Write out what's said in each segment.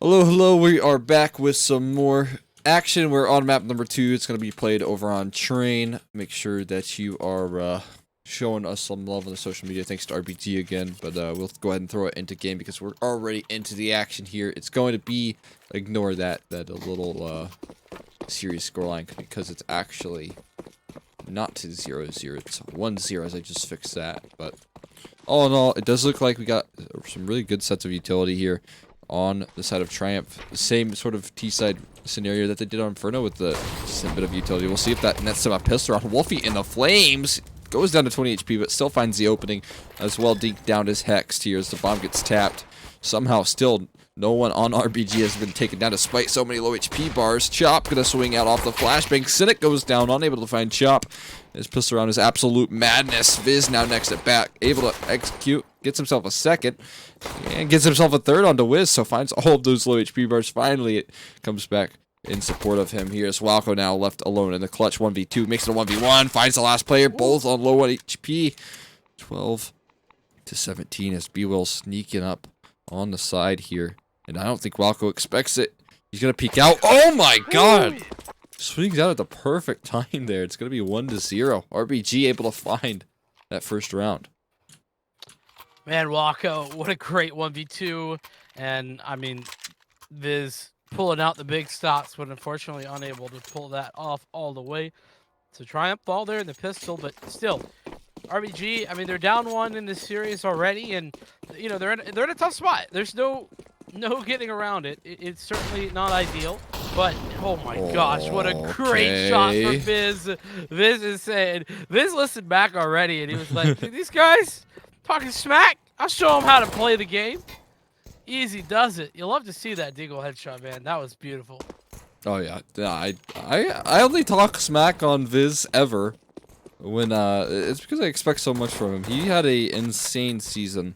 Hello, hello. We are back with some more action. We're on map number 2. It's going to be played over on Train. Make sure that you are showing us some love on the social media. Thanks to RBG again. But we'll go ahead and throw it into game because we're already into the action here. It's going to be, ignore that a little series scoreline because it's actually not 0-0. It's 1-0 as I just fixed that. But all in all, it does look like we got some really good sets of utility here on the side of Triumph. The same sort of T-side scenario that they did on Inferno with the decent bit of utility. We'll see if that nets him a pistol on Wolfie in the flames. Goes down to 20 HP, but still finds the opening as well. Deke down his Hex here as the bomb gets tapped. Somehow still no one on RBG has been taken down despite so many low HP bars. Chop gonna swing out off the flashbang. Cynic goes down, unable to find Chop. His pistol round is absolute madness. Viz now next at back, able to execute. Gets himself a second. And gets himself a third onto Wiz, so finds all of those low HP bars. Finally, it comes back in support of him. Here's Walco now left alone in the clutch 1v2. Makes it a 1v1. Finds the last player, both on low HP. 12-17 as B-Will sneaking up on the side here. And I don't think Walco expects it. He's going to peek out. Oh my god! Swings out at the perfect time there. It's going to be 1-0. RBG able to find that first round. Man, Wacko, what a great 1v2. And, I mean, Viz pulling out the big stops, but unfortunately unable to pull that off all the way. So Triumph fall there in the pistol, but still, RBG, I mean, they're down one in this series already, and, you know, they're in a tough spot. There's no getting around it. It's certainly not ideal, but, oh my gosh, what a great shot for Viz. Viz is saying, Viz listened back already, and he was like, these guys talking smack. I'll show them how to play the game. Easy does it. You'll love to see that Deagle headshot, man. That was beautiful. Oh yeah, I only talk smack on Viz ever when it's because I expect so much from him. He had a insane season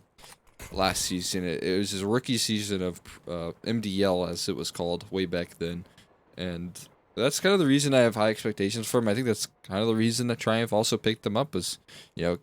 last season. It was his rookie season of MDL as it was called way back then, and that's kind of the reason I have high expectations for him. I think that's kind of the reason that Triumph also picked him up, is, you know,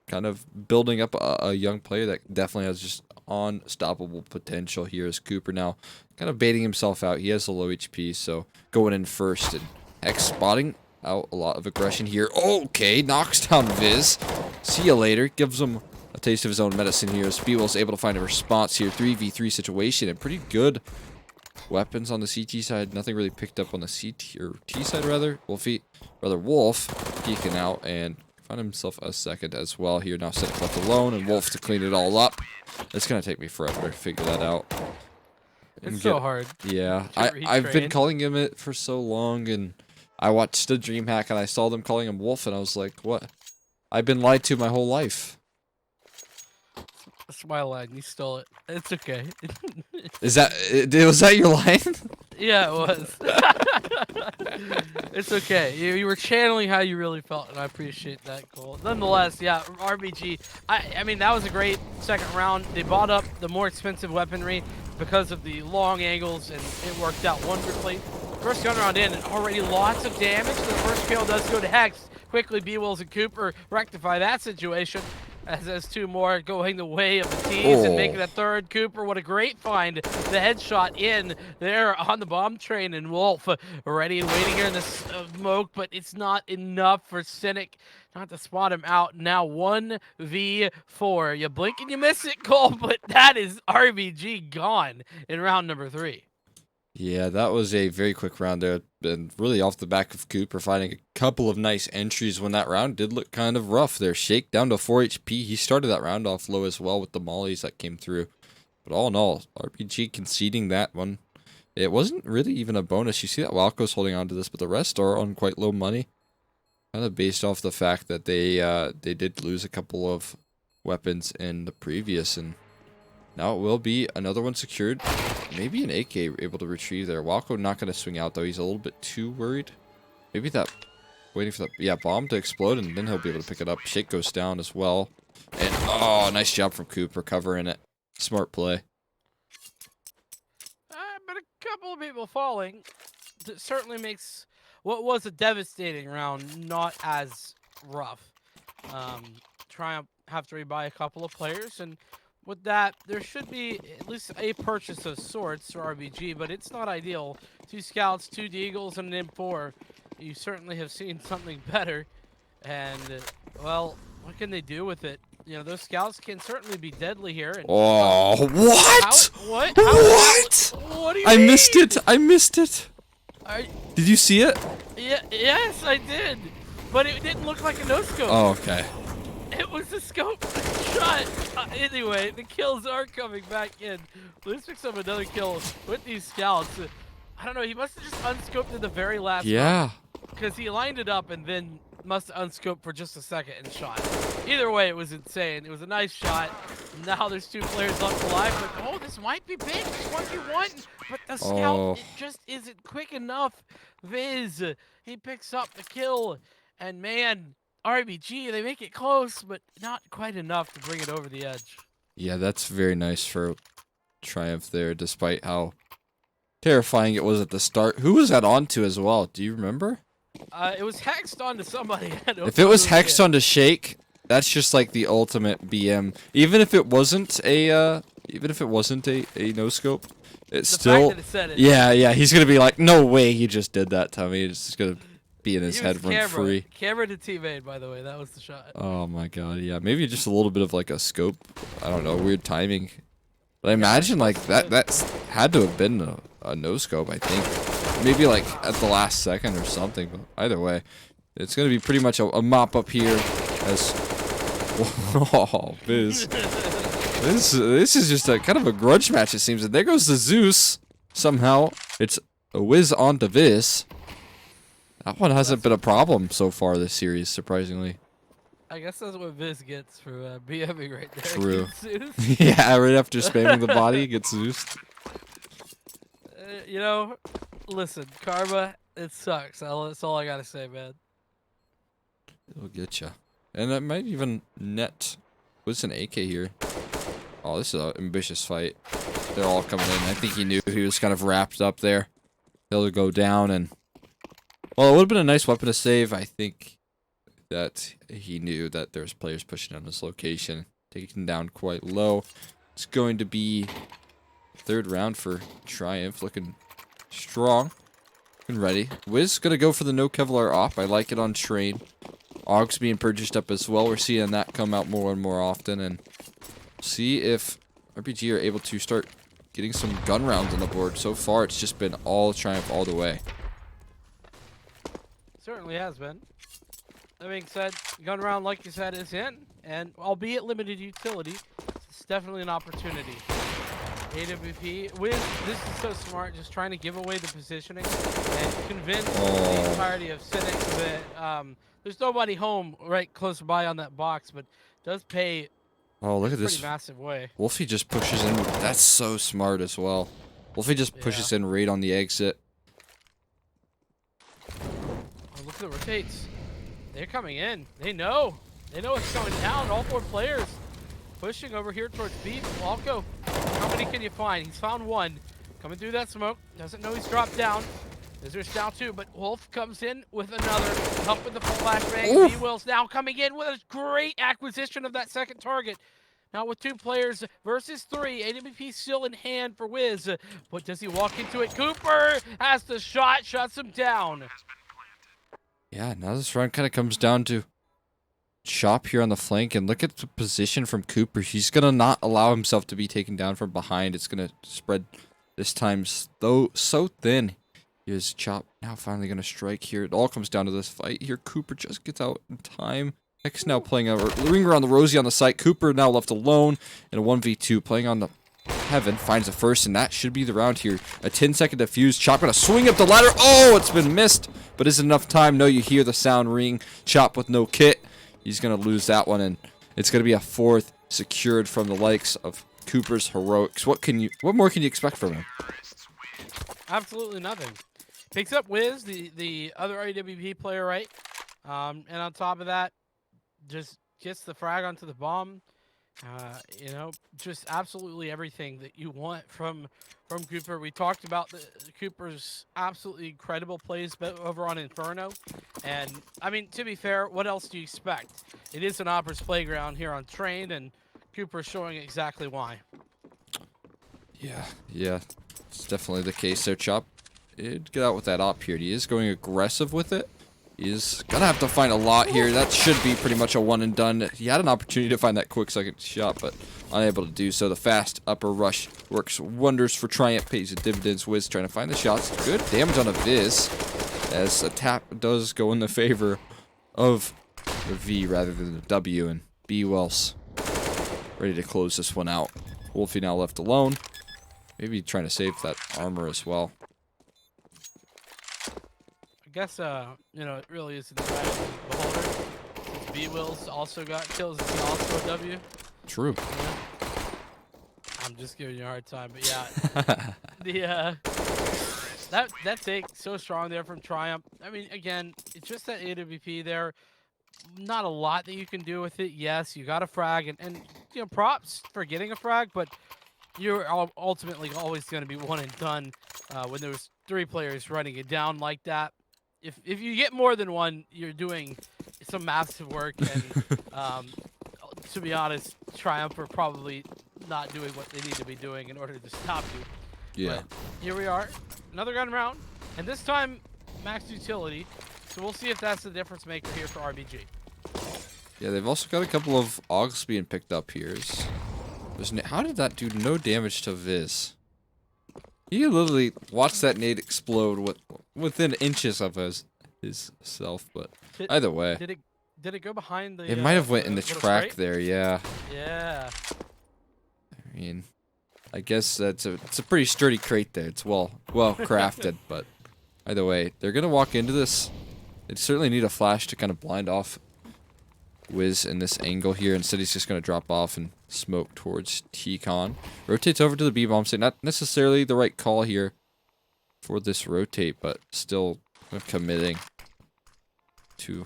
kind of building up a young player that definitely has just unstoppable potential here. As Cooper now kind of baiting himself out. He has a low HP, so going in first, and Hex spotting out a lot of aggression here. Okay, knocks down Viz. See you later. Gives him a taste of his own medicine here as B-Will's able to find a response here. 3v3 situation and pretty good weapons on the CT side. Nothing really picked up on the CT or T side rather. Wolf peeking out and found himself a second as well here. Now Cynic left alone and Wolf to clean it all up. It's gonna take me forever to figure that out. It's so hard. Yeah, I've been calling him it for so long, and I watched the DreamHack and I saw them calling him Wolf, and I was like, what? I've been lied to my whole life. That's my line. You stole it. It's okay. Was that your line? Yeah, it was. It's okay. You were channeling how you really felt, and I appreciate that, Cole. Nonetheless, yeah, RBG. I mean, that was a great second round. They bought up the more expensive weaponry because of the long angles, and it worked out wonderfully. First gun round in, and already lots of damage. The first kill does go to Hex. Quickly, B-Wills and Cooper rectify that situation, as there's two more going the way of the T's and making a third. Cooper, what a great find. The headshot in there on the bomb train, and Wolf ready and waiting here in the smoke, but it's not enough for Cynic not to spot him out. Now 1v4. You blink and you miss it, Cole, but that is RBG gone in round number 3. Yeah, that was a very quick round there, and really off the back of Cooper finding a couple of nice entries when that round did look kind of rough there. Shake down to 4 HP. He started that round off low as well with the mollies that came through. But all in all, RBG conceding that one. It wasn't really even a bonus. You see that Walco's holding on to this, but the rest are on quite low money. Kind of based off the fact that they did lose a couple of weapons in the previous, and now it will be another one secured. Maybe an AK able to retrieve there. Walco not going to swing out, though. He's a little bit too worried. Maybe that... Waiting for the bomb to explode, and then he'll be able to pick it up. Shake goes down as well. And, oh, nice job from Cooper covering it. Smart play. But a couple of people falling certainly makes what was a devastating round not as rough. Triumph have to rebuy a couple of players, and with that, there should be at least a purchase of sorts for RBG, but it's not ideal. 2 scouts, 2 deagles, and an M4. You certainly have seen something better. And, well, what can they do with it? You know, those scouts can certainly be deadly here. And, Oh, what? What? What? What do you I mean? missed it. I missed it. Did you see it? Yeah, yes, I did. But it didn't look like a no-scope. Oh, okay. It was a scope shot. Anyway, the kills are coming back in. Let's pick up another kill with these scouts. I don't know, he must have just unscoped in the very last Yeah. because he lined it up and then must have unscoped for just a second and shot. Either way, it was insane. It was a nice shot. Now there's 2 players left alive, but oh, this might be big. This 1v1, but the scout it just isn't quick enough. Viz, he picks up the kill, and man, RBG, they make it close, but not quite enough to bring it over the edge. Yeah, that's very nice for Triumph there, despite how terrifying it was at the start. Who was that onto as well? Do you remember? It was hexed onto somebody. If it was hexed onto Shake, that's just like the ultimate BM. Even if it wasn't a no scope, it's the still fact that it said it. Yeah, he's gonna be like, no way, he just did that to me. It's just gonna be in his head rent free. Camera to teammate, by the way, that was the shot. Oh my god, yeah, maybe just a little bit of like a scope. I don't know, weird timing. But I imagine like that's had to have been a no scope. I think maybe like at the last second or something. But either way, it's gonna be pretty much a mop up here. As oh, Biz. This is just a kind of a grudge match, it seems. And there goes the Zeus. Somehow it's a whiz onto Viz. That one hasn't been a problem so far this series, surprisingly. I guess that's what Viz gets for BMing right there. True. Yeah, right after spamming the body, it gets Zeused. You know, listen, karma, it sucks. That's all I gotta say, man. It'll get you. And that might even net. What's an AK here? Oh, this is an ambitious fight. They're all coming in. I think he knew he was kind of wrapped up there. He'll go down and... Well, it would have been a nice weapon to save. I think that he knew that there's players pushing on this location. Taking down quite low. It's going to be 3rd round for Triumph. Looking strong. And ready. Wiz gonna go for the no Kevlar op. I like it on Train. Augs being purchased up as well. We're seeing that come out more and more often. And see if RPG are able to start getting some gun rounds on the board. So far, it's just been all Triumph all the way. Certainly has been. That being said, gun round, like you said, is in. And albeit limited utility, it's definitely an opportunity. AWP with this is so smart, just trying to give away the positioning and convince the entirety of Cynic that there's nobody home right close by on that box, but does pay. Oh, look at this! Pretty massive way. Wolfie just pushes in. That's so smart as well. Wolfie just pushes in right on the exit. Oh, look at the rotates. They're coming in. They know. They know it's going down. All 4 players pushing over here towards B. Walko. How many can you find? He's found 1. Coming through that smoke. Doesn't know he's dropped down. There's now 2, but Wolf comes in with another. Up with the flashbang. B-Will's now coming in with a great acquisition of that 2nd target. Now with 2 players versus 3. AWP still in hand for Wiz. But does he walk into it? Cooper has the shot. Shuts him down. Yeah, now this round kind of comes down to Chop here on the flank, and look at the position from Cooper. He's gonna not allow himself to be taken down from behind. It's gonna spread this time so thin. Here's Chop now finally gonna strike here. It all comes down to this fight here. Cooper just gets out in time. X now playing a ring around the Rosie on the site. Cooper now left alone in a 1v2, playing on the Heaven. Finds the first, and that should be the round here. A 10-second defuse. Chop gonna swing up the ladder. Oh, it's been missed, but is it enough time? No, you hear the sound ring. Chop with no kit. He's going to lose that one, and it's going to be a 4th secured from the likes of Cooper's heroics. What more can you expect from him? Absolutely nothing. Picks up Wiz, the other AWP player, right? And on top of that, just gets the frag onto the bomb. You know, just absolutely everything that you want from Cooper. We talked about Cooper's absolutely incredible plays over on Inferno, and I mean, to be fair, what else do you expect? It is an Opera's playground here on Train, and Cooper showing exactly why. Yeah, it's definitely the case there, Chop. He'd get out with that op here. He is going aggressive with it. He's gonna have to find a lot here. That should be pretty much a one and done. He had an opportunity to find that quick second shot, but unable to do so. The fast upper rush works wonders for Triumph, pays the dividends. Wiz trying to find the shots. Good damage on a Viz, as a tap does go in the favor of the V rather than the W, and B Wells ready to close this one out. Wolfie now left alone. Maybe trying to save that armor as well. I guess, you know, it really is in the eye of the beholder. Since B-Wills also got kills, it's also a W. True. Yeah. I'm just giving you a hard time, but yeah. That take so strong there from Triumph. I mean, again, it's just that AWP there. Not a lot that you can do with it. Yes, you got a frag, and you know, props for getting a frag, but you're ultimately always going to be one and done when there's 3 players running it down like that. If you get more than one, you're doing some massive work, and to be honest, Triumph are probably not doing what they need to be doing in order to stop you. Yeah. But here we are, another gun round, and this time max utility. So we'll see if that's the difference maker here for RBG. Yeah, they've also got a couple of Augs being picked up here. How did that do no damage to Viz? He literally watched that nade explode within inches of his self, but either way. Did it go behind the... It might have went in the track crate? there, yeah. Yeah. I mean, I guess it's a pretty sturdy crate there. It's well crafted, but either way, they're gonna walk into this. They certainly need a flash to kind of blind off Wiz in this angle here. Instead, he's just gonna drop off and smoke towards T-Con. Rotates over to the B-bomb site. Not necessarily the right call here for this rotate, but still kind of committing to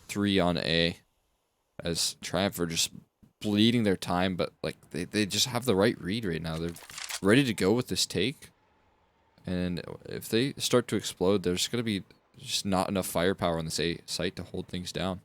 3 on A, as Triumph are just bleeding their time, but like they just have the right read right now. They're ready to go with this take, and if they start to explode, there's gonna be just not enough firepower on this A site to hold things down.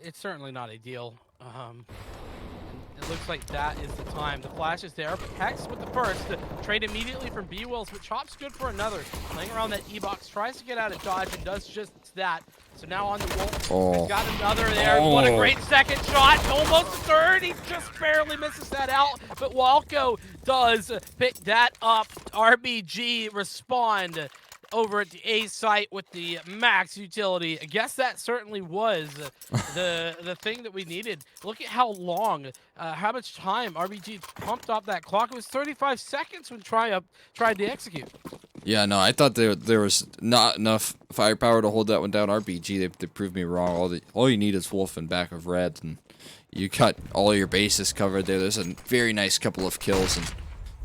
It's certainly not ideal. It looks like that is the time. The flash is there. Hex with the first. The trade immediately from B-Wills, but Chop's good for another. Playing around that E-box, tries to get out of dodge and does just that. So now on the Wolf, he's got another there. What a great second shot. Almost a third. He just barely misses that out, but Walco does pick that up. RBG respond over at the A site with the max utility. I guess that certainly was the thing that we needed. Look at how long, how much time RBG pumped up that clock. It was 35 seconds when Triumph tried to execute. Yeah, no, I thought there was not enough firepower to hold that one down. RBG, they proved me wrong. All you need is Wolf and back of Reds, and you cut all your bases covered there. There's a very nice couple of kills, and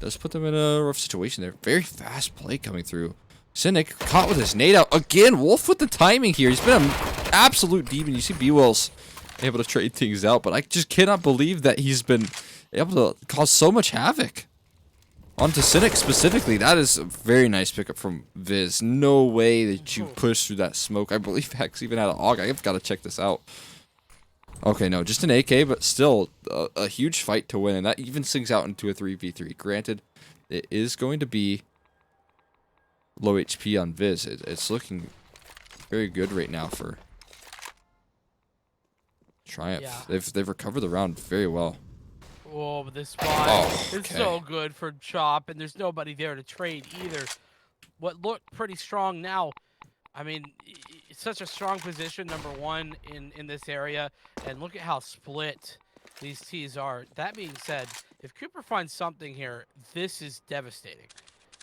does put them in a rough situation there. Very fast play coming through. Cynic caught with his nade out. Again, Wolf with the timing here. He's been an absolute demon. You see B-Will's able to trade things out, but I just cannot believe that he's been able to cause so much havoc. Onto Cynic specifically. That is a very nice pickup from Viz. No way that you push through that smoke. I believe Hex even had an AUG. I've got to check this out. Okay, no, just an AK, but still a huge fight to win, and that even sinks out into a 3v3. Granted, it is going to be low HP on Viz. It's looking very good right now for Triumph. Yeah. They've recovered the round very well. Oh, but this spot is so good for Chop, and there's nobody there to trade either. What looked pretty strong now, I mean, it's such a strong position, number one, in this area, and look at how split these T's are. That being said, if Cooper finds something here, this is devastating,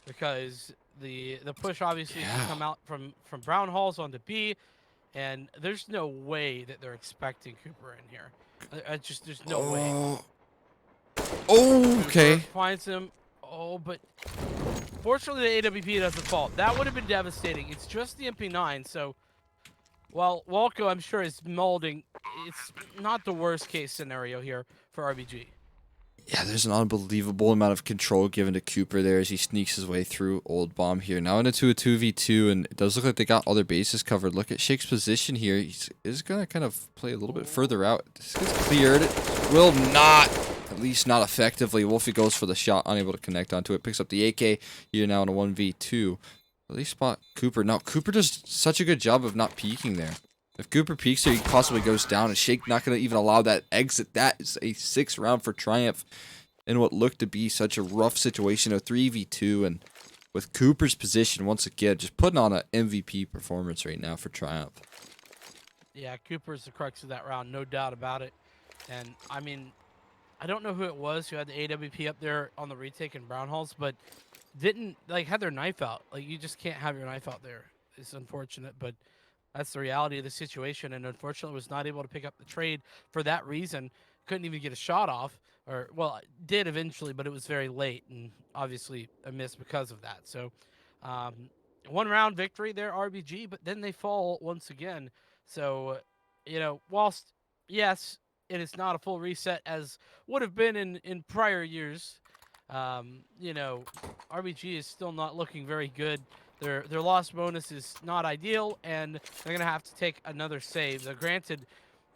because the push obviously can come out from Brown Halls onto B, and there's no way that they're expecting Cooper in here. There's no way. Oh, okay. Cooper finds him. Oh, but fortunately the AWP doesn't fall. That would have been devastating. It's just the MP9, so while Walco, I'm sure, is molding, it's not the worst case scenario here for RBG. Yeah, there's an unbelievable amount of control given to Cooper there as he sneaks his way through Old Bomb here. Now into a 2v2, and it does look like they got all their bases covered. Look at Shake's position here. He's going to kind of play a little bit further out. This gets cleared. It will not, at least not effectively. Wolfie goes for the shot, unable to connect onto it. Picks up the AK here now in a 1v2. At least spot Cooper. Now, Cooper does such a good job of not peeking there. If Cooper peeks there, he possibly goes down, and Shake not going to even allow that exit. That is a 6th round for Triumph in what looked to be such a rough situation, a 3v2, and with Cooper's position, once again, just putting on an MVP performance right now for Triumph. Yeah, Cooper's the crux of that round, no doubt about it. And, I mean, I don't know who it was who had the AWP up there on the retake in Brown Halls, but didn't, like, had their knife out. Like, you just can't have your knife out there. It's unfortunate, but that's the reality of the situation, and unfortunately was not able to pick up the trade for that reason. Couldn't even get a shot off, or, well, did eventually, but it was very late, and obviously a miss because of that. So, 1-round victory there, RBG, but then they fall once again. So, you know, whilst, yes, it is not a full reset as would have been in prior years, you know, RBG is still not looking very good. Their loss bonus is not ideal, and they're going to have to take another save. Now, granted,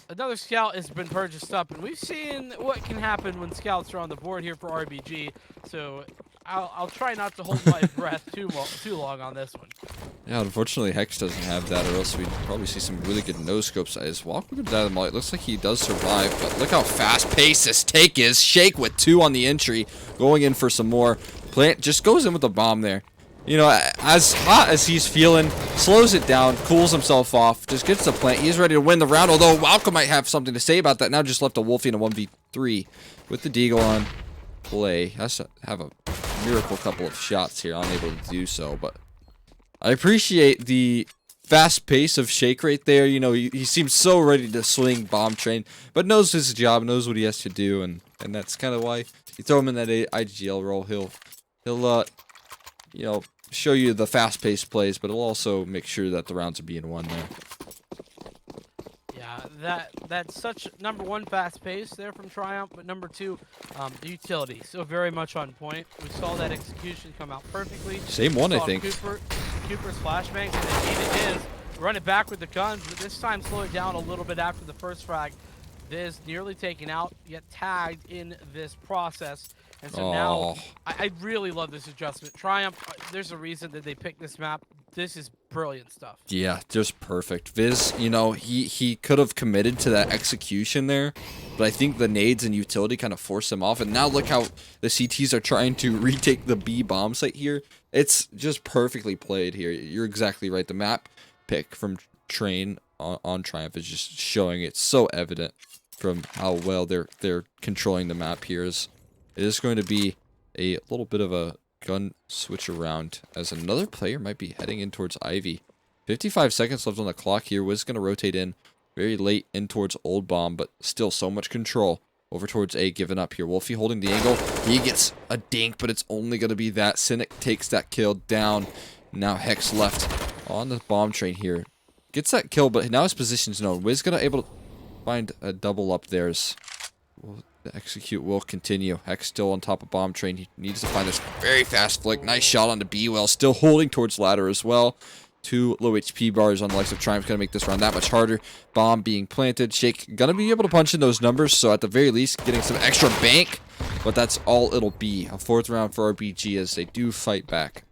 another scout has been purchased up, and we've seen what can happen when scouts are on the board here for RBG. So I'll try not to hold my breath too long on this one. Yeah, unfortunately, Hex doesn't have that, or else we'd probably see some really good no-scopes. As Walker comes out of the molly, it looks like he does survive, but look how fast-paced this take is. Shake with 2 on the entry, going in for some more. Plant just goes in with the bomb there. You know, as hot as he's feeling, slows it down, cools himself off, just gets the plant. He's ready to win the round, although Walker might have something to say about that. Now just left a Wolfie in a 1v3 with the Deagle on play. Has to have a miracle couple of shots here, unable to do so, but I appreciate the fast pace of Shake right there. You know, he seems so ready to swing bomb train, but knows his job, knows what he has to do, and that's kind of why you throw him in that IGL role. He'll you know, show you the fast-paced plays, but it'll also make sure that the rounds are being won there. Yeah, that's such number 1 fast pace there from Triumph, but number 2, the utility. So very much on point. We saw that execution come out perfectly. Same one, I think. Cooper's flashbang, and indeed it is. Run it back with the guns, but this time slow it down a little bit after the first frag. Viz nearly taken out, yet tagged in this process. And so now, I really love this adjustment. Triumph, there's a reason that they picked this map. This is brilliant stuff. Yeah, just perfect. Viz, you know, he could have committed to that execution there, but I think the nades and utility kind of forced him off. And now look how the CTs are trying to retake the B bomb site here. It's just perfectly played here. You're exactly right. The map pick from Train on Triumph is just showing it's so evident from how well they're controlling the map here. It is going to be a little bit of a gun switch around as another player might be heading in towards Ivy. 55 seconds left on the clock here. Wiz going to rotate in very late in towards Old Bomb, but still so much control over towards A, giving up here. Wolfie holding the angle. He gets a dink, but it's only going to be that. Cynic takes that kill down. Now Hex left on the bomb train here. Gets that kill, but now his position's known. Wiz going to able to find a double up there. The execute will continue. Hex still on top of bomb train. He needs to find this very fast flick. Nice shot onto B-Well. Still holding towards ladder as well. 2 low HP bars on the likes of Triumph. Going to make this round that much harder. Bomb being planted. Shake going to be able to punch in those numbers. So at the very least, getting some extra bank. But that's all it'll be. A 4th round for RBG as they do fight back.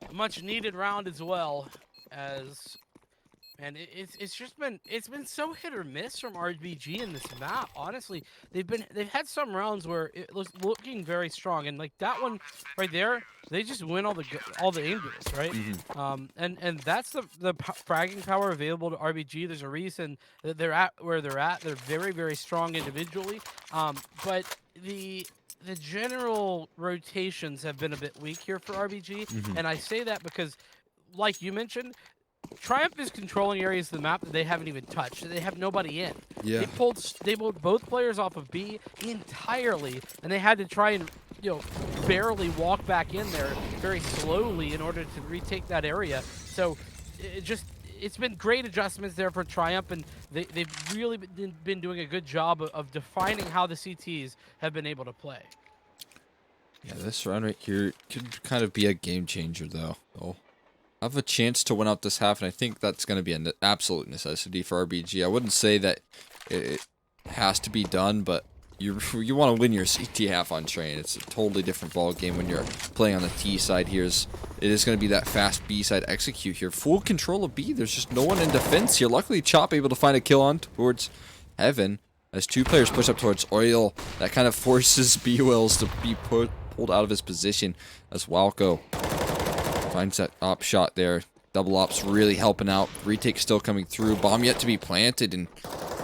A much needed round as well, as and it's been so hit or miss from RBG in this map. Honestly, they've had some rounds where it was looking very strong, and like that one right there, they just win all the aim duels, right? And that's the fragging power available to RBG. There's a reason that they're at where they're at. They're very, very strong individually, but the general rotations have been a bit weak here for RBG, and I say that because, like you mentioned, Triumph is controlling areas of the map that they haven't even touched. They have nobody in. Yeah. They pulled both players off of B entirely, and they had to try and, you know, barely walk back in there very slowly in order to retake that area. So it's been great adjustments there for Triumph, and they've really been doing a good job of defining how the CTs have been able to play. Yeah, this round right here could kind of be a game changer, though. They'll have a chance to win out this half, and I think that's going to be an absolute necessity for RBG. I wouldn't say that it has to be done, but you want to win your CT half on Train. It's a totally different ball game when you're playing on the T side. It is going to be that fast B side execute here. Full control of B. There's just no one in defense here. Luckily, Chop able to find a kill on towards Heaven as two players push up towards Oil. That kind of forces B-Wills to be pulled out of his position as Walco finds that op shot there. Double ops really helping out. Retake still coming through. Bomb yet to be planted, and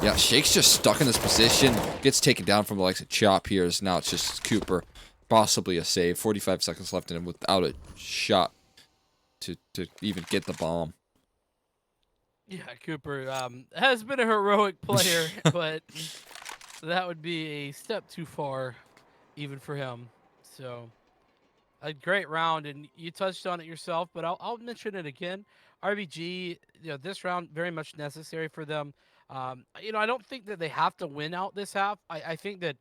yeah, Shake's just stuck in this position. Gets taken down from the likes of Chop here, as now it's just Cooper. Possibly a save. 45 seconds left in him without a shot to even get the bomb. Yeah, Cooper has been a heroic player, but that would be a step too far even for him. So, a great round, and you touched on it yourself, but I'll mention it again. RBG, this round very much necessary for them. I don't think that they have to win out this half. I think that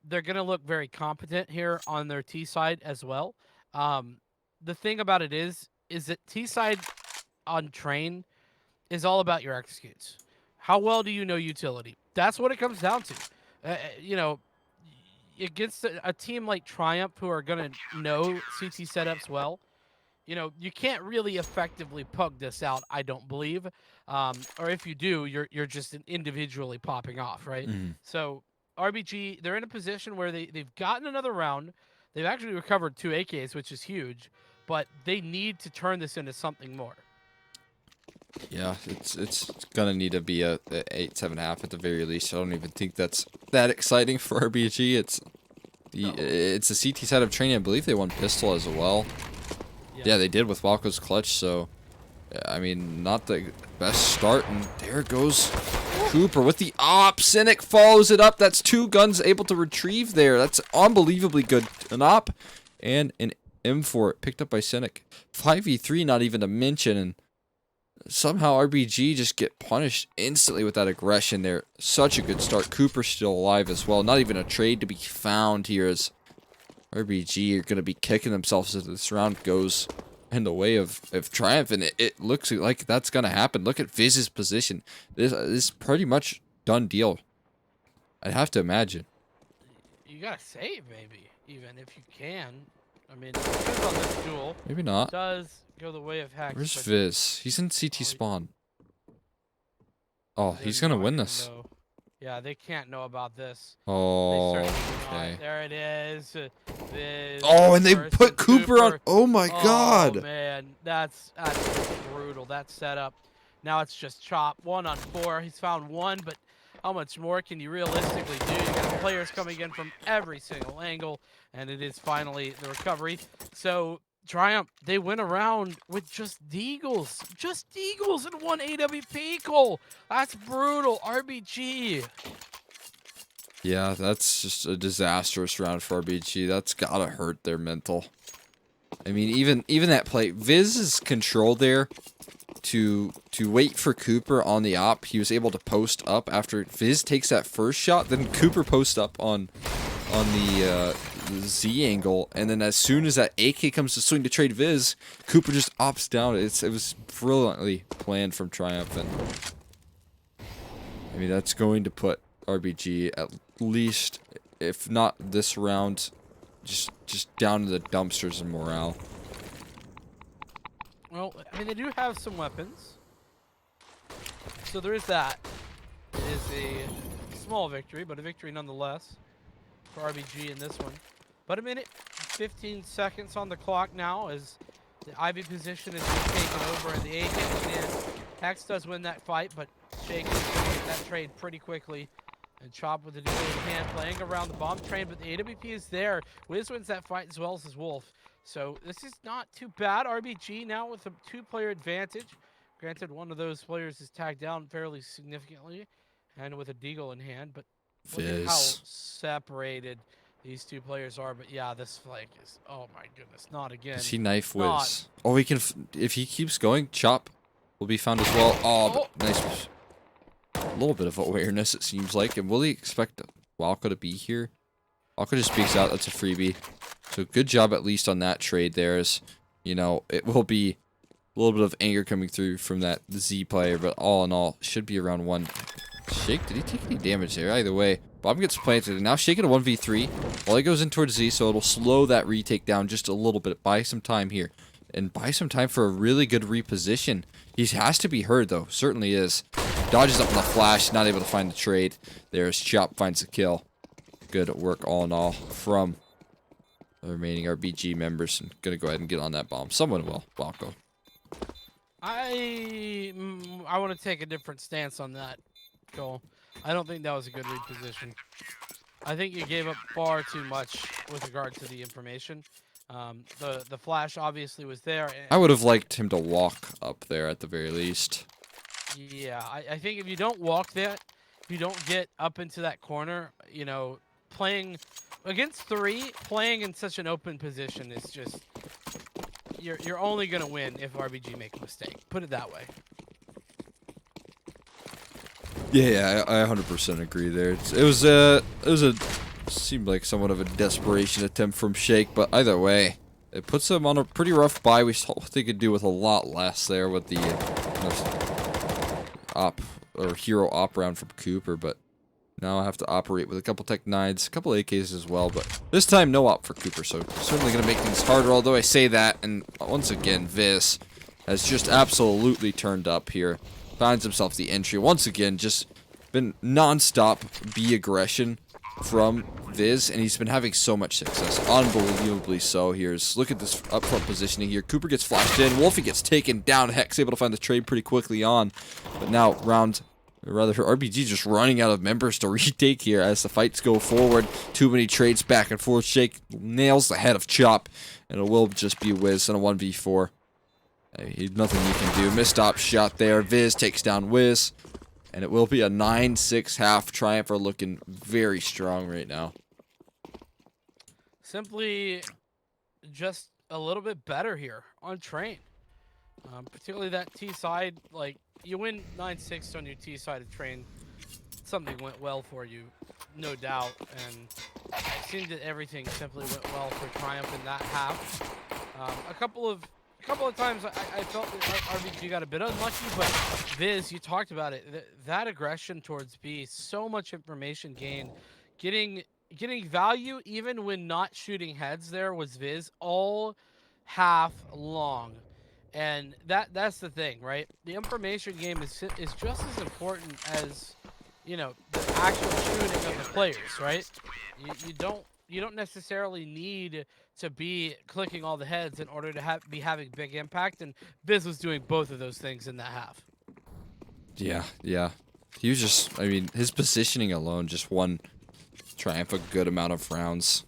they're going to look very competent here on their T side as well. The thing about it is that T side on Train is all about your executes. How well do you know utility? That's what it comes down to. You know, against a team like Triumph, who are going to know CT setups well, you can't really effectively pug this out, I don't believe. Or if you do, you're just individually popping off, right? So RBG, they're in a position where they've gotten another round. They've actually recovered 2 AKs, which is huge, but they need to turn this into something more. Yeah, it's gonna need to be a 8-7.5 at the very least. I don't even think that's that exciting for RBG. It's a CT side of Training. I believe they won Pistol as well. Yeah, they did with Walco's clutch. So, I mean, not the best start. And there goes Cooper with the op. Cynic follows it up. That's 2 guns able to retrieve there. That's unbelievably good. An op and an M4 picked up by Cynic. 5v3, not even to mention. And somehow RBG just get punished instantly with that aggression there. Such a good start. Cooper's still alive as well. Not even a trade to be found here, as RBG are going to be kicking themselves as this round goes in the way of Triumph. And it looks like that's going to happen. Look at Viz's position. This is pretty much done deal, I'd have to imagine. You got to save, maybe, even if you can. I mean, it depends on this duel. Maybe not. It does go the way of Hex. Where's Viz? He's in CT spawn. Oh, he's gonna win this. Yeah, they can't know about this. Oh, okay. There it is. Viz, oh, and they put Cooper on. Oh my God. Oh man, that's brutal. That setup. Now it's just Chop. 1 on 4. He's found 1, but how much more can you realistically do? You got players coming in from every single angle, and it is finally the recovery. So Triumph, they went around with just Deagles. Just Deagles and 1 AWP goal. That's brutal. RBG. Yeah, that's just a disastrous round for RBG. That's gotta hurt their mental. I mean, even that play, Viz's control there to wait for Cooper on the op. He was able to post up after Viz takes that first shot. Then Cooper posts up on the Z angle, and then as soon as that AK comes to swing to trade Viz, Cooper just opts down. It was brilliantly planned from Triumph, and I mean that's going to put RBG at least, if not this round, just down to the dumpsters in morale. Well, I mean, they do have some weapons, so there is that. It is a small victory, but a victory nonetheless for RBG in this one. But a minute, 15 seconds on the clock now as the Ivy position is taken over and the A gets in. Hex does win that fight, but Shake is going to get that trade pretty quickly. And Chop with the duel in hand, playing around the bomb train, but the AWP is there. Wiz wins that fight as well as his Wolf. So this is not too bad. RBG now with a 2-player advantage. Granted, one of those players is tagged down fairly significantly and with a deagle in hand, but look at how separated these 2 players are. But yeah, this flank is, oh my goodness, not again. Does he knife Wiz? Oh, he can, if he keeps going, Chop will be found as well. Oh, but nice. A little bit of awareness, it seems like. And will he expect Walco to be here? Walco just speaks out. That's a freebie. So good job at least on that trade there. As, you know, it will be a little bit of anger coming through from that Z player. But all in all, should be around 1. Shake, did he take any damage there? Either way, Bomb gets planted. And now Shake at a 1v3 while he goes in towards Z. So it'll slow that retake down just a little bit. Buy some time here. And buy some time for a really good reposition. He has to be heard, though. Certainly is. Dodges up on the flash. Not able to find the trade. There's Chop finds the kill. Good work all in all from the remaining RBG members. I'm going to go ahead and get on that bomb. Someone will. Walco. I want to take a different stance on that goal. I don't think that was a good reposition. I think you gave up far too much with regard to the information. The flash obviously was there. I would have liked him to walk up there at the very least. Yeah, I think if you don't walk that, if you don't get up into that corner, you know, playing against 3, playing in such an open position is just you're only gonna win if RBG make a mistake. Put it that way. Yeah, I 100% agree there. It was seemed like somewhat of a desperation attempt from Shake, but either way, it puts him on a pretty rough bye. We thought they could do with a lot less there with the hero op round from Cooper, but now I have to operate with a couple Tech 9s, a couple AKs as well, but this time no op for Cooper, so certainly going to make things harder, although I say that, and once again, Viz has just absolutely turned up here. Finds himself the entry. Once again, just been non-stop B aggression from Viz, and he's been having so much success. Unbelievably so. Here's look at this upfront positioning here. Cooper gets flashed in. Wolfie gets taken down. Hex able to find the trade pretty quickly on. But now RBG just running out of members to retake here as the fights go forward. Too many trades back and forth. Shake nails the head of Chop, and it will just be Wiz in a 1v4. Nothing you can do. Missed op shot there. Viz takes down Wiz. And it will be a 9-6 half. Triumph are looking very strong right now. Simply just a little bit better here on Train. Particularly that T side. Like, you win 9-6 on your T side of Train. Something went well for you, no doubt. And it seemed that everything simply went well for Triumph in that half. A couple of times I felt that RBG got a bit unlucky, but Viz, you talked about it. That aggression towards B, so much information gained, getting value even when not shooting heads. There was Viz all half long, and that's the thing, right? The information game is just as important as, you know, the actual shooting of the players, right? You don't necessarily need to be clicking all the heads in order to be having big impact, and Viz was doing both of those things in that half. Yeah. He was just, I mean, his positioning alone just won Triumph a good amount of rounds.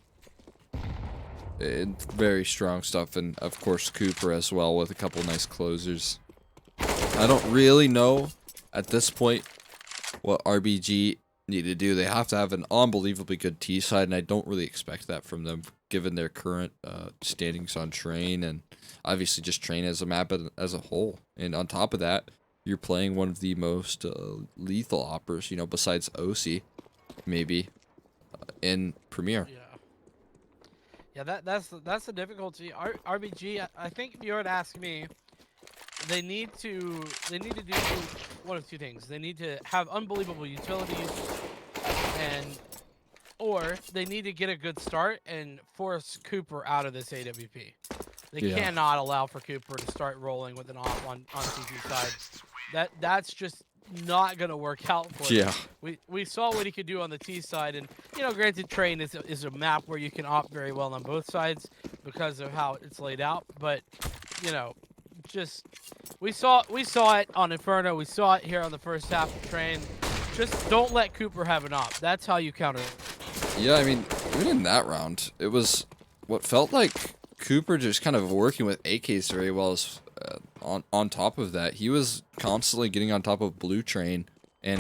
Very strong stuff, and of course Cooper as well with a couple nice closers. I don't really know at this point what RBG need to do. They have to have an unbelievably good T side, and I don't really expect that from them given their current standings on Train, and obviously just Train as a map as a whole. And on top of that, you're playing one of the most lethal operas, you know, besides OC, maybe, in Premier. Yeah, that's the difficulty. RBG, I think if you were to ask me, they need to do one of two things. They need to have unbelievable utilities, or they need to get a good start and force Cooper out of this AWP. They cannot allow for Cooper to start rolling with an off on CT side. That's just not gonna work out for him. We saw what he could do on the T side, and you know, granted, Train is a map where you can opt very well on both sides because of how it's laid out. But you know, just we saw it on Inferno. We saw it here on the first half of Train. Just don't let Cooper have an op. That's how you counter it. Yeah, I mean, even in that round, it was what felt like Cooper just kind of working with AKs very well. As, on top of that, he was constantly getting on top of Blue Train and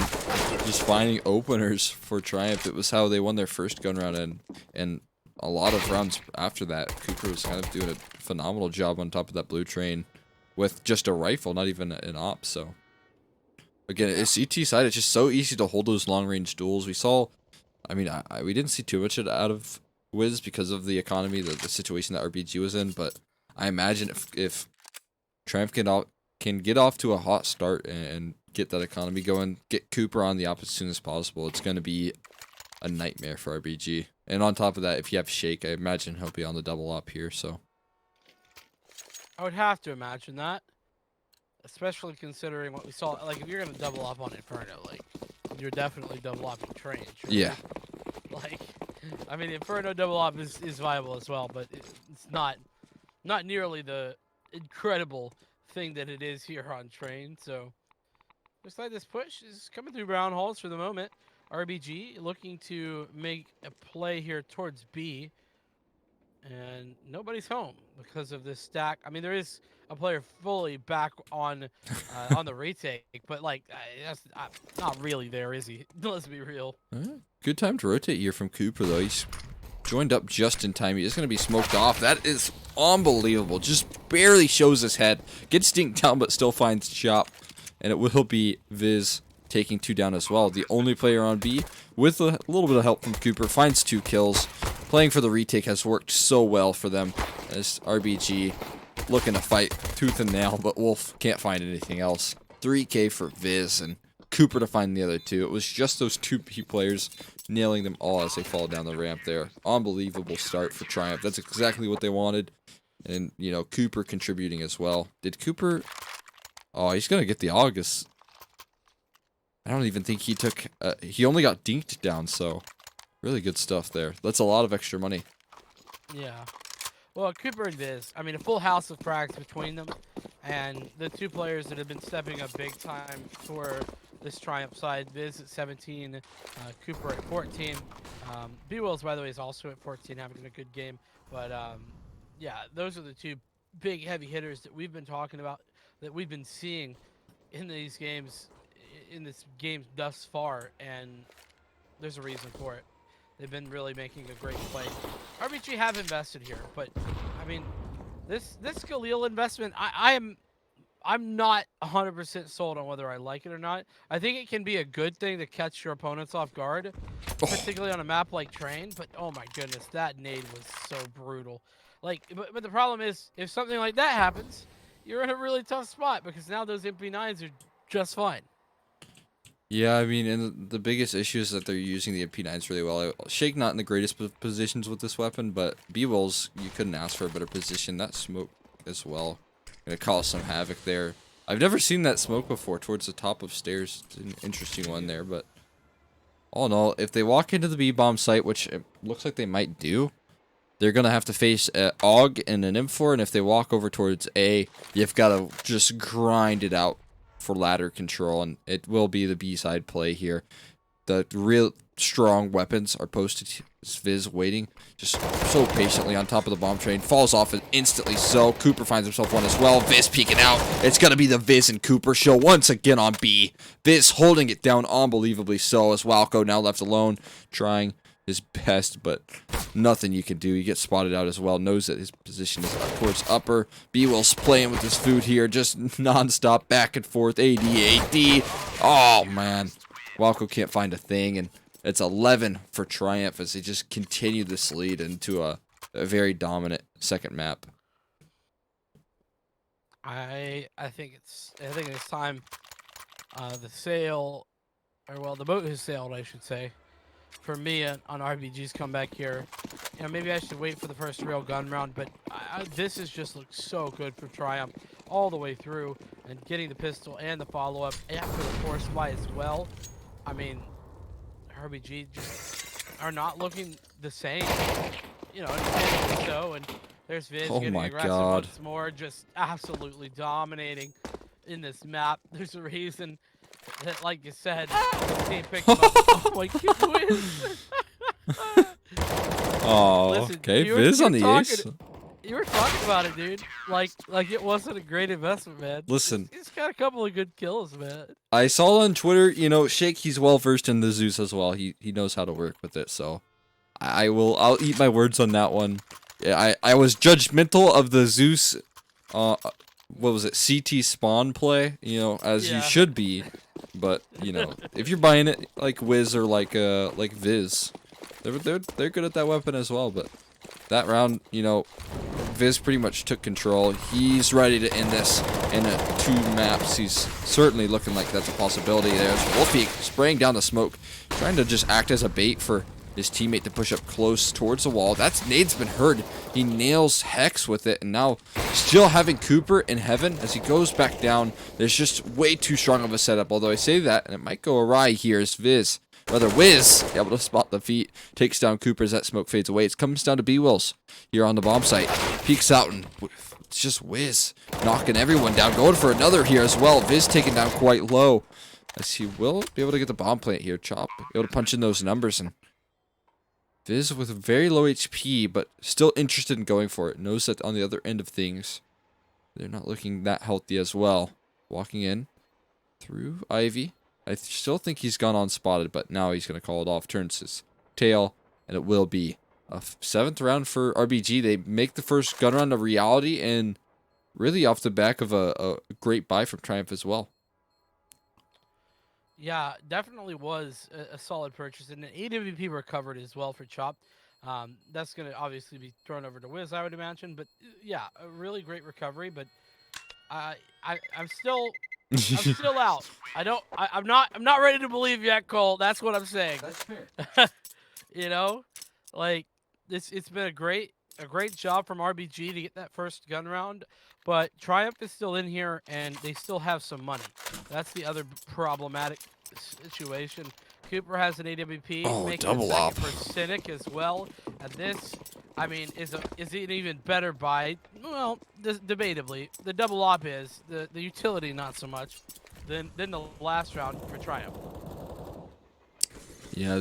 just finding openers for Triumph. It was how they won their first gun round, and a lot of rounds after that, Cooper was kind of doing a phenomenal job on top of that Blue Train. with just a rifle, not even an op. So again, it's CT side. It's just so easy to hold those long range duels. We saw, I mean, we didn't see too much out of Wiz because of the economy, the situation that RBG was in. But I imagine if Triumph can get off to a hot start and get that economy going, get Cooper on the op as soon as possible, it's going to be a nightmare for RBG. And on top of that, if you have Shake, I imagine he'll be on the double op here. So I would have to imagine that, especially considering what we saw. Like, if you're gonna double up on Inferno, like, you're definitely double upping Train. Right? yeah, Like, I mean, the Inferno double op is viable as well, but it's not nearly the incredible thing that it is here on Train. So, looks like this push is coming through Brown Halls for the moment. RBG looking to make a play here towards B. And nobody's home because of this stack. I mean, there is a player fully back on the retake, but like that's not really there, is he? Let's be real. Good time to rotate here from Cooper though. He's joined up just in time. He is going to be smoked off. That is unbelievable. Just barely shows his head. Gets dinked down, but still finds Chop, and it will be Viz taking 2 down as well. The only player on B with a little bit of help from Cooper finds 2 kills. Playing for the retake has worked so well for them as RBG looking to fight tooth and nail, but Wolf can't find anything else. 3K for Viz and Cooper to find the other 2. It was just those 2 B players nailing them all as they fall down the ramp there. Unbelievable start for Triumph. That's exactly what they wanted. And, you know, Cooper contributing as well. Did Cooper... Oh, he's going to get the August. I don't even think he took... he only got dinked down, so... Really good stuff there. That's a lot of extra money. Yeah. Well, Cooper and Viz, I mean, a full house of frags between them. And the 2 players that have been stepping up big time for this Triumph side. Viz at 17, Cooper at 14. B-Wills, by the way, is also at 14, having a good game. But, yeah, those are the 2 big heavy hitters that we've been talking about, that we've been seeing in these games, in this game thus far. And there's a reason for it. They've been really making a great play. RBG have invested here, but I mean, this Khalil investment, I'm not 100% sold on whether I like it or not. I think it can be a good thing to catch your opponents off guard, particularly on a map like Train. But oh my goodness, that nade was so brutal. Like, but the problem is, if something like that happens, you're in a really tough spot because now those MP9s are just fine. Yeah, I mean, and the biggest issue is that they're using the MP9s really well. Shake not in the greatest positions with this weapon, but B-Wills, you couldn't ask for a better position. That smoke as well. Gonna cause some havoc there. I've never seen that smoke before towards the top of stairs. It's an interesting one there, but all in all, if they walk into the B-bomb site, which it looks like they might do, they're gonna have to face an AUG and an M4, and if they walk over towards A, you've got to just grind it out for ladder control, and it will be the B side play here. The real strong weapons are posted. Viz waiting just so patiently on top of the bomb train, falls off instantly. So Cooper finds himself one as well. Viz peeking out. It's gonna be the Viz and Cooper show once again on B. Viz holding it down unbelievably so, as Walco now left alone, trying his best, but nothing you can do. He gets spotted out as well. Knows that his position is up towards upper. B-Will's playing with his food here, just non-stop back and forth. AD. Oh, man. Walco can't find a thing, and it's 11 for Triumph as they just continue this lead into a very dominant second map. I think it's time. The sail, or well, the boat has sailed, I should say. For me on RBG's comeback here, you know, maybe I should wait for the first real gun round, but this has just looked so good for Triumph all the way through, and getting the pistol and the follow-up after the force fly as well. I mean, RBG just are not looking the same, you know, understandably so, and there's Viz getting aggressive once more, just absolutely dominating in this map. There's a reason that, like you said, the team picked him up. Oh my goodness. Oh, listen, okay, Viz on the ace. You were talking about it, dude. Like it wasn't a great investment, man. Listen, he's got a couple of good kills, man. I saw on Twitter, you know, Shake, he's well versed in the Zeus as well. He knows how to work with it, so I'll eat my words on that one. Yeah, I was judgmental of the Zeus what was it, CT spawn play, you know, as you Yeah. should be. But, you know, if you're buying it like Wiz or like Viz, they're good at that weapon as well. But that round, you know, Viz pretty much took control. He's ready to end this in 2 maps. He's certainly looking like that's a possibility. There's Wolfie spraying down the smoke, trying to just act as a bait for his teammate to push up close towards the wall. That's nade's been heard. He nails Hex with it, and now still having Cooper in heaven as he goes back down. There's just way too strong of a setup, although I say that, and it might go awry here as Wiz able to spot the feet, takes down Cooper as that smoke fades away. It comes down to B-Wills here on the bomb site. Peeks out, and it's just Wiz knocking everyone down. Going for another here as well. Viz taken down quite low, as he will be able to get the bomb plant here. Chop able to punch in those numbers, and Viz with very low HP, but still interested in going for it. Knows that on the other end of things, they're not looking that healthy as well. Walking in through Ivy. I still think he's gone unspotted, but now he's going to call it off. Turns his tail, and it will be a 7th round for RBG. They make the first gun round a reality, and really off the back of a great buy from Triumph as well. Yeah, definitely was a solid purchase, and an AWP recovered as well for Chop. That's going to obviously be thrown over to Wiz, I would imagine. But yeah, a really great recovery. But I'm still out. I'm not ready to believe yet, Cole. That's what I'm saying. That's fair. You know, like it's been a great job from RBG to get that first gun round, but Triumph is still in here and they still have some money. That's the other problematic situation. Cooper has an AWP, making double a op second for Cynic as well. And this, I mean, is an even better buy. Well, debatably, the double op is the utility not so much than the last round for Triumph. Yeah,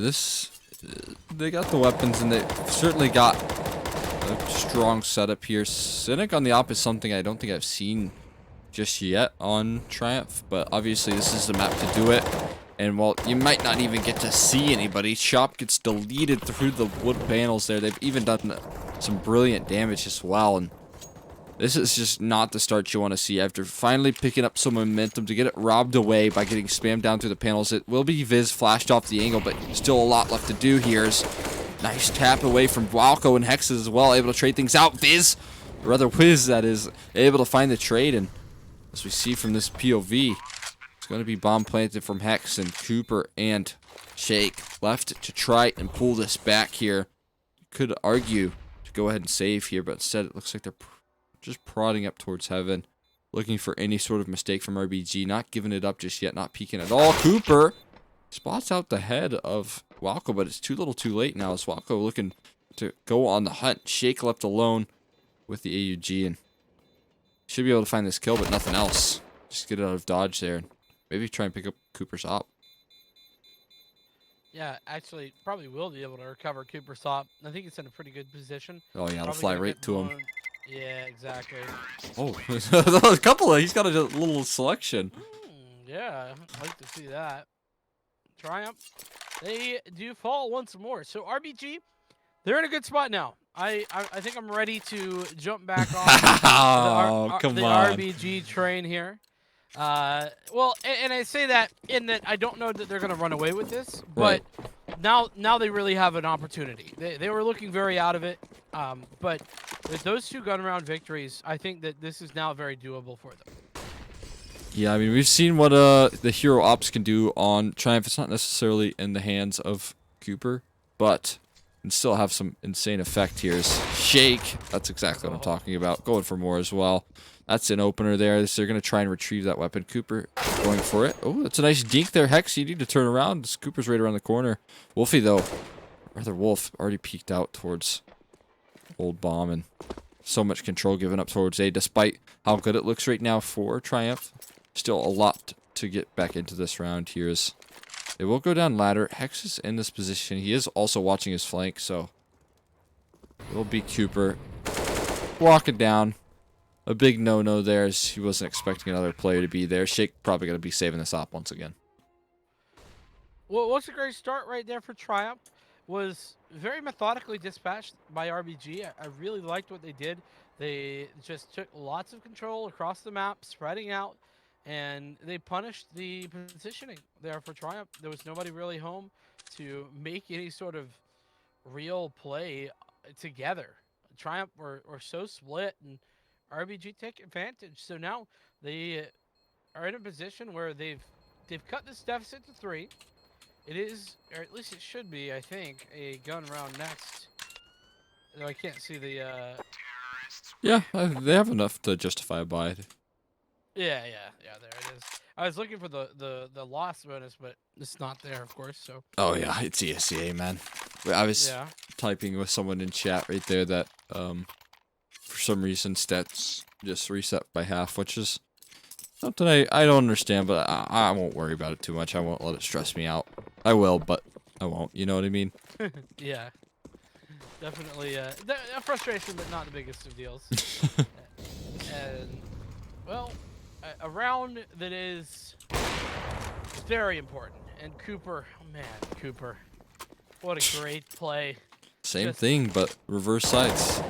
they got the weapons, and they certainly got a strong setup here. Cynic on the op is something I don't think I've seen just yet on Triumph, but obviously this is the map to do it. And while you might not even get to see anybody, Shop gets deleted through the wood panels there. They've even done some brilliant damage as well, and this is just not the start you want to see after finally picking up some momentum to get it robbed away by getting spammed down through the panels. It will be Viz flashed off the angle, but still a lot left to do here. Nice tap away from Walco and Hex as well, able to trade things out. Viz, or rather Wiz, that is, able to find the trade, and as we see from this POV, it's going to be bomb planted from Hex, and Cooper and Shake left to try and pull this back here. Could argue to go ahead and save here, but instead it looks like they're just prodding up towards heaven, looking for any sort of mistake from RBG, not giving it up just yet, not peeking at all. Cooper spots out the head of Walco, but it's too little too late now, as Walco looking to go on the hunt. Shake left alone with the AUG, and should be able to find this kill, but nothing else. Just get it out of dodge there, and maybe try and pick up Cooper's op. Yeah, actually, probably will be able to recover Cooper's op. I think it's in a pretty good position. Oh yeah, it'll Probably fly gonna right get to him. blown. Yeah, exactly. Oh, a couple of, he's got a little selection. Yeah, I'd like to see that. Triumph, they do fall once more. So RBG, they're in a good spot now. I think I'm ready to jump back on Come the on. RBG train here. Well, and I say that in that I don't know that they're going to run away with this, but now they really have an opportunity. They were looking very out of it, but with those 2 gun round victories, I think that this is now very doable for them. Yeah, I mean, we've seen what the hero ops can do on Triumph. It's not necessarily in the hands of Cooper, but can still have some insane effect here. Shake, that's exactly what I'm talking about. Going for more as well. That's an opener there. So they're going to try and retrieve that weapon. Cooper going for it. Oh, that's a nice dink there. Hex, you need to turn around. Cooper's right around the corner. Wolfie, though, rather Wolf, already peeked out towards Old Bomb, and so much control given up towards A, despite how good it looks right now for Triumph. Still a lot to get back into this round here. They will go down ladder. Hex is in this position. He is also watching his flank, so it will be Cooper walking down. A big no-no there, as he wasn't expecting another player to be there. Shake probably going to be saving this op once again. Well, what's a great start right there for Triumph. was very methodically dispatched by RBG. I really liked what they did. They just took lots of control across the map, spreading out, and they punished the positioning there for Triumph. There was nobody really home to make any sort of real play together. Triumph were so split, and RBG take advantage. So now they are in a position where they've cut this deficit to 3. It is, or at least it should be, I think, a gun round next. Though I can't see the. Yeah, they have enough to justify a buy. Yeah. There it is. I was looking for the loss bonus, but it's not there, of course. So. Oh yeah, it's Esea, man. I was Yeah. typing with someone in chat right there that for some reason stats just reset by half, which is something I don't understand, but I won't worry about it too much. I won't let it stress me out. I will, but I won't. You know what I mean? Yeah. Definitely a frustration, but not the biggest of deals. And well, a round that is very important. And Cooper, oh man, Cooper, what a great play. Same Just- thing, but reverse sides.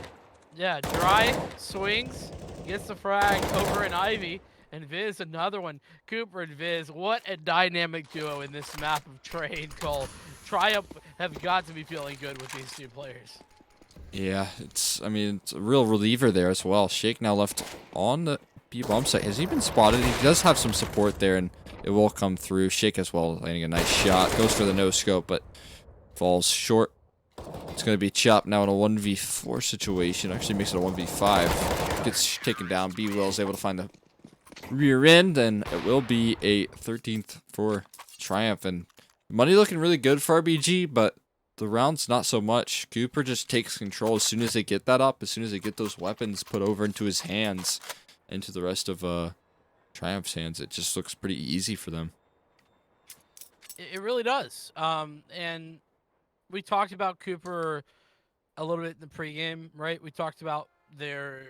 Yeah, Dry swings, gets the frag over an Ivy, and Viz another one. Cooper and Viz, what a dynamic duo in this map of Train Call. Triumph have got to be feeling good with these two players. Yeah, I mean, it's a real reliever there as well. Shake now left on the B bomb site. Has he been spotted? He does have some support there, and it will come through. Shake as well, landing a nice shot. Goes for the no scope, but falls short. It's going to be Chop now in a 1v4 situation. Actually makes it a 1v5. Gets taken down. B-Will is able to find the rear end, and it will be a 13th for Triumph. And money looking really good for RBG, but the round's not so much. Cooper just takes control as soon as they get that up, as soon as they get those weapons put over into his hands, into the rest of Triumph's hands. It just looks pretty easy for them. It really does. And we talked about Cooper a little bit in the pregame, right? We talked about there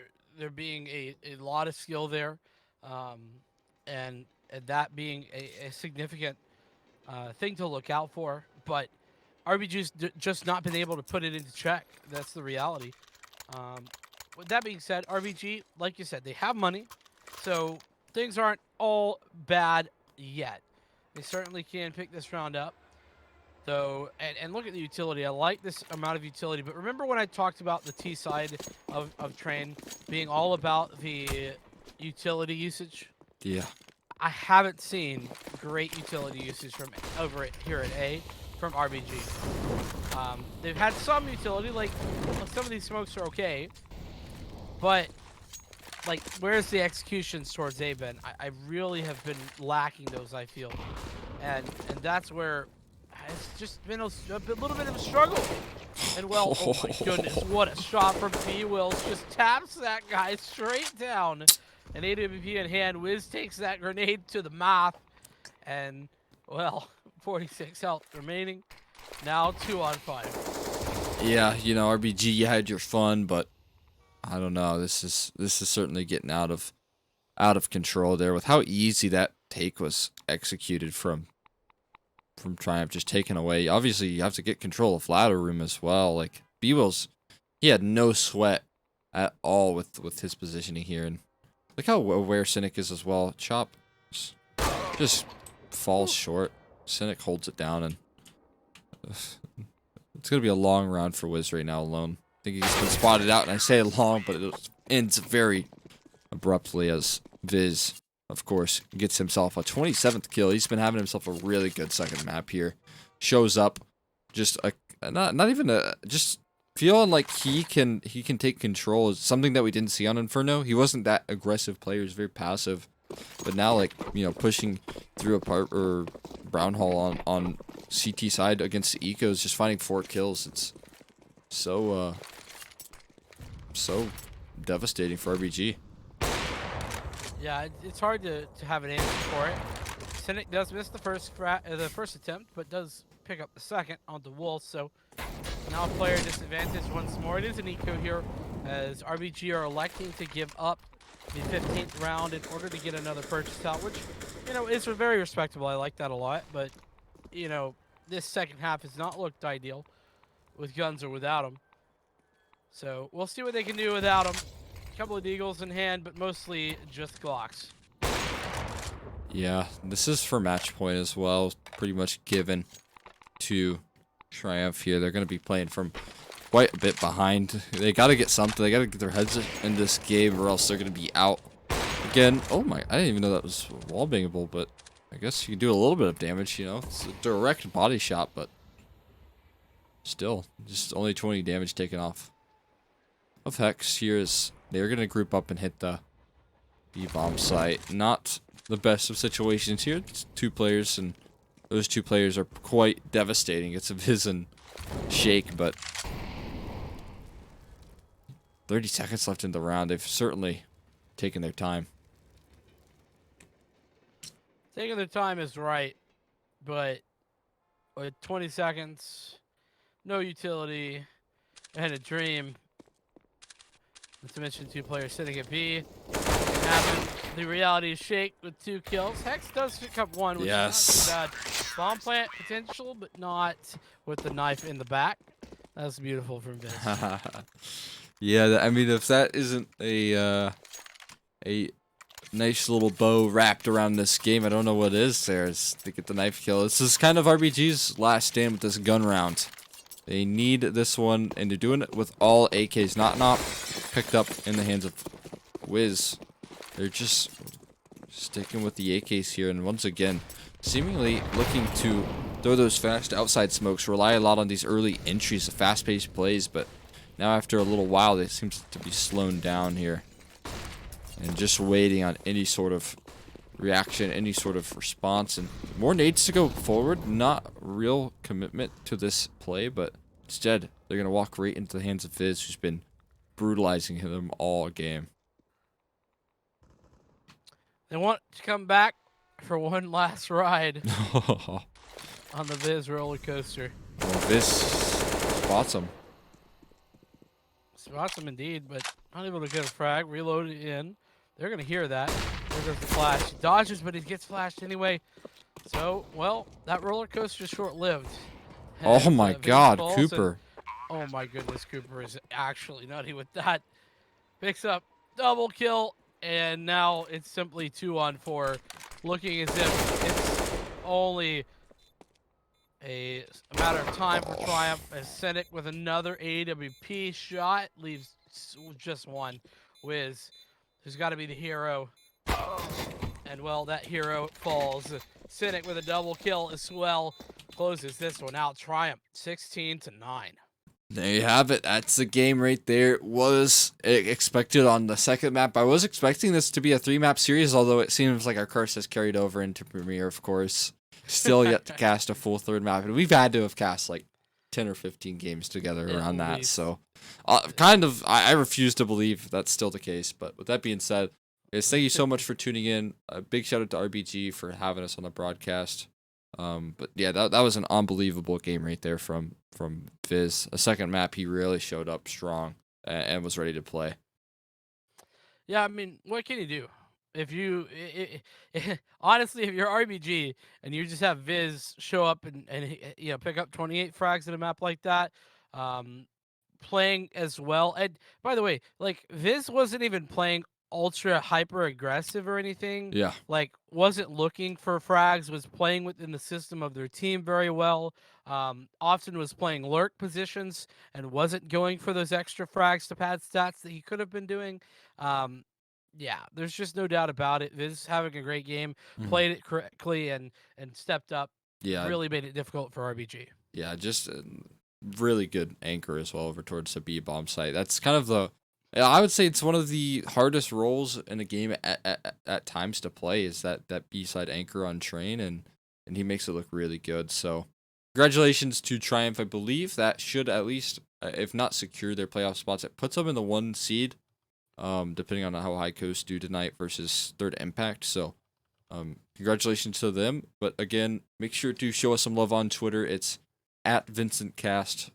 being a lot of skill there, and that being a significant thing to look out for. But RBG's just not been able to put it into check. That's the reality. With that being said, RBG, like you said, they have money, so things aren't all bad yet. They certainly can pick this round up. So, and look at the utility. I like this amount of utility. But remember when I talked about the T side of Train being all about the utility usage? Yeah. I haven't seen great utility usage from over here at A from RBG. They've had some utility, like some of these smokes are okay, but like where's the executions towards A been? I really have been lacking those, I feel, and that's where it's just been a little bit of a struggle. And well, oh my goodness, what a shot from B-Wills. Just taps that guy straight down. An AWP in hand. Wiz takes that grenade to the mouth. And, well, 46 health remaining. Now 2 on 5. Yeah, you know, RBG, you had your fun, but I don't know. This is certainly getting out of control there with how easy that take was executed from Triumph, just taken away. Obviously, you have to get control of ladder room as well. Like B-Will's, he had no sweat at all with his positioning here, and look how aware Cynic is as well. Chop just falls short. Cynic holds it down, and it's gonna be a long round for Wiz right now alone. I think he's been spotted out, and I say long, but it ends very abruptly as Viz, of course, gets himself a 27th kill. He's been having himself a really good second map here. Shows up, just not even just feeling like he can take control is something that we didn't see on Inferno. He wasn't that aggressive player. He was very passive, but now, like, you know, pushing through a part or brown hole on CT side against the Ecos, just finding 4 kills. It's so devastating for RBG. Yeah, it's hard to have an answer for it. Cynic does miss the first attempt, but does pick up the second on the Wolf. So now player disadvantage once more. It is an eco here, as RBG are electing to give up the 15th round in order to get another purchase out, which, you know, is very respectable. I like that a lot. But, you know, this second half has not looked ideal with guns or without them. So we'll see what they can do without them. A couple of deagles in hand, but mostly just Glocks. Yeah, this is for match point as well. Pretty much given to Triumph here. They're going to be playing from quite a bit behind. They got to get something. They got to get their heads in this game or else they're going to be out. Again, oh my, I didn't even know that was wall bangable, but I guess you can do a little bit of damage, you know. It's a direct body shot, but still, just only 20 damage taken off of Hex. Here is, they're going to group up and hit the B-bomb site. Not the best of situations here. It's 2 players, and those 2 players are quite devastating. It's a Viz and Shake, but 30 seconds left in the round. They've certainly taken their time. Taking their time is right, but with 20 seconds, no utility, and a dream, not to mention 2 players sitting at B, it can happen. The reality is Shake with 2 kills. Hex does pick up 1, which is not too bad. Bomb plant potential, but not with the knife in the back. That's beautiful from Vince. Yeah, I mean, if that isn't a nice little bow wrapped around this game, I don't know what is there. It's to get the knife kill. This is kind of RBG's last stand with this gun round. They need this one, and they're doing it with all AKs, not picked up in the hands of Wiz. They're just sticking with the AKs here, and once again, seemingly looking to throw those fast outside smokes, rely a lot on these early entries, the fast-paced plays, but now after a little while, they seem to be slowing down here. And just waiting on any sort of reaction, any sort of response, and more nades to go forward. Not real commitment to this play, but instead, they're going to walk right into the hands of Fizz, who's been brutalizing them all game. They want to come back for one last ride on the Viz roller coaster. Well, Fizz spots him. Spots him indeed, but not able to get a frag. Reload it in. They're going to hear that. There goes the flash. He dodges, but he gets flashed anyway. So, well, that roller coaster is short-lived. Oh my god, Cooper. Oh my goodness, Cooper is actually nutty with that. Picks up double kill, and now it's simply 2-on-4, looking as if it's only a matter of time for Triumph. As Senec with another AWP shot leaves just one. Wiz, who's got to be the hero. And well, that hero falls. Senec with a double kill as well closes this one out. Triumph 16-9. There you have it. That's the game right there. It was expected on the second map. I was expecting this to be a 3-map series, although it seems like our curse has carried over into Premiere, of course. Still yet to cast a full 3rd map, and we've had to have cast like 10 or 15 games together around that. So, I refuse to believe that's still the case. But with that being said, guys, thank you so much for tuning in. A big shout out to RBG for having us on the broadcast. But yeah, that was an unbelievable game right there from Fizz. A second map, he really showed up strong and was ready to play. Yeah, I mean, what can you do? If you, honestly, if you're RBG and you just have Viz show up and you know, pick up 28 frags in a map like that, playing as well. And by the way, like Viz wasn't even playing ultra hyper aggressive or anything. Yeah. Like wasn't looking for frags, was playing within the system of their team very well. Often was playing lurk positions and wasn't going for those extra frags to pad stats that he could have been doing. Yeah, there's just no doubt about it. Viz having a great game, played it correctly, and stepped up. Yeah, really made it difficult for RBG. Yeah, just a really good anchor as well over towards the B bomb site. That's kind of the, I would say it's one of the hardest roles in a game at times to play is that B side anchor on Train, and he makes it look really good. So congratulations to Triumph. I believe that should at least, if not secure their playoff spots, it puts them in the 1 seed. Depending on how high Coast do tonight versus 3rd Impact. So, congratulations to them. But again, make sure to show us some love on Twitter. It's at VincentCast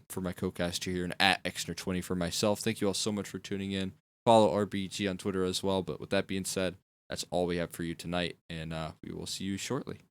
for my co-caster here, and at Exner20 for myself. Thank you all so much for tuning in. Follow RBG on Twitter as well. But with that being said, that's all we have for you tonight, and we will see you shortly.